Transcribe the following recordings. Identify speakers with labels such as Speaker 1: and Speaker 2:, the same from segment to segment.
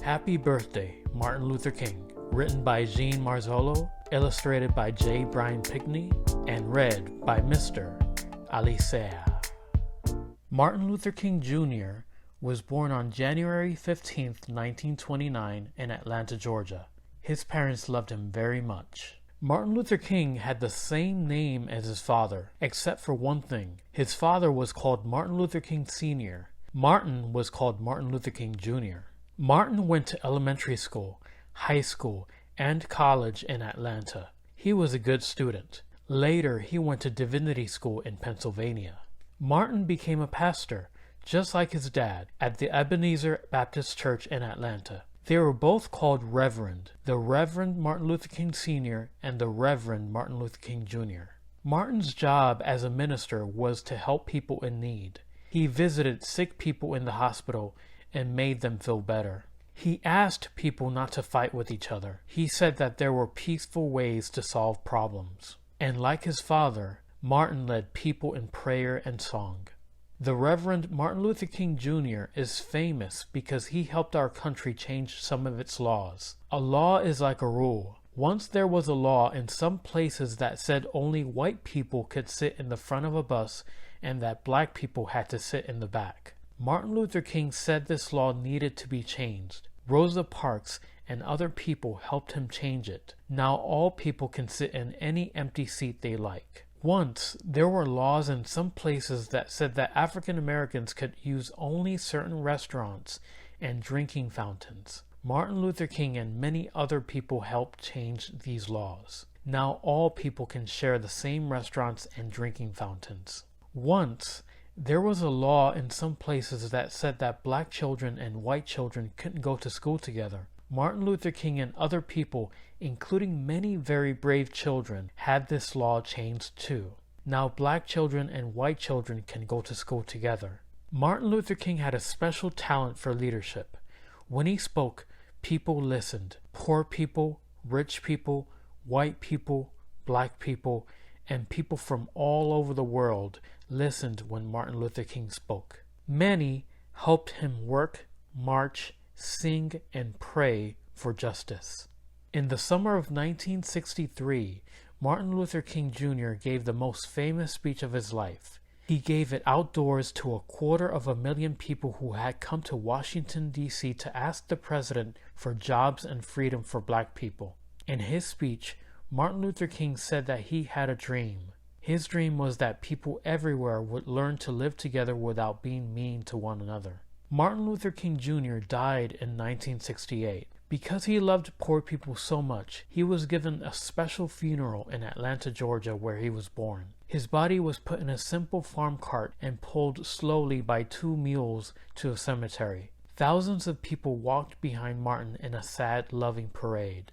Speaker 1: Happy Birthday, Martin Luther King, written by Jean Marzolo, illustrated by J. Brian Pinkney, and read by Mr. Alicea. Martin Luther King Jr. was born on January 15, 1929 in Atlanta, Georgia. His parents loved him very much. Martin Luther King had the same name as his father, except for one thing. His father was called Martin Luther King Sr. Martin was called Martin Luther King Jr. Martin went to elementary school, high school, and college in Atlanta. He was a good student. Later, he went to divinity school in Pennsylvania. Martin became a pastor, just like his dad, at the Ebenezer Baptist Church in Atlanta. They were both called Reverend, the Reverend Martin Luther King Sr. and the Reverend Martin Luther King Jr. Martin's job as a minister was to help people in need. He visited sick people in the hospital and made them feel better. He asked people not to fight with each other. He said that there were peaceful ways to solve problems. And like his father, Martin led people in prayer and song. The Reverend Martin Luther King Jr. is famous because he helped our country change some of its laws. A law is like a rule. Once there was a law in some places that said only white people could sit in the front of a bus and that black people had to sit in the back. Martin Luther King said this law needed to be changed. Rosa Parks and other people helped him change it. Now all people can sit in any empty seat they like. Once, there were laws in some places that said that African Americans could use only certain restaurants and drinking fountains. Martin Luther King and many other people helped change these laws. Now all people can share the same restaurants and drinking fountains. Once, there was a law in some places that said that black children and white children couldn't go to school together. Martin Luther King and other people, including many very brave children, had this law changed too. Now black children and white children can go to school together. Martin Luther King had a special talent for leadership. When he spoke, people listened. Poor people, rich people, white people, black people, and people from all over the world listened when Martin Luther King spoke. Many helped him work, march, sing, and pray for justice. In the summer of 1963, Martin Luther King Jr. gave the most famous speech of his life. He gave it outdoors to 250,000 people who had come to Washington, D.C. to ask the president for jobs and freedom for black people. In his speech, Martin Luther King said that he had a dream. His dream was that people everywhere would learn to live together without being mean to one another. Martin Luther King Jr. died in 1968. Because he loved poor people so much, he was given a special funeral in Atlanta, Georgia, where he was born. His body was put in a simple farm cart and pulled slowly by 2 mules to a cemetery. Thousands of people walked behind Martin in a sad, loving parade.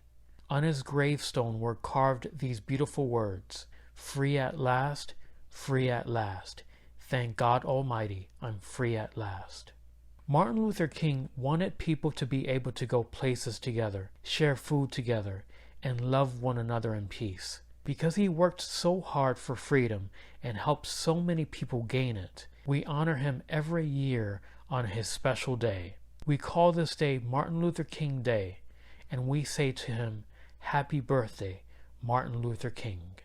Speaker 1: On his gravestone were carved these beautiful words, "Free at last, free at last. Thank God Almighty, I'm free at last." Martin Luther King wanted people to be able to go places together, share food together, and love one another in peace. Because he worked so hard for freedom and helped so many people gain it, we honor him every year on his special day. We call this day Martin Luther King Day, and we say to him, "Happy birthday, Martin Luther King."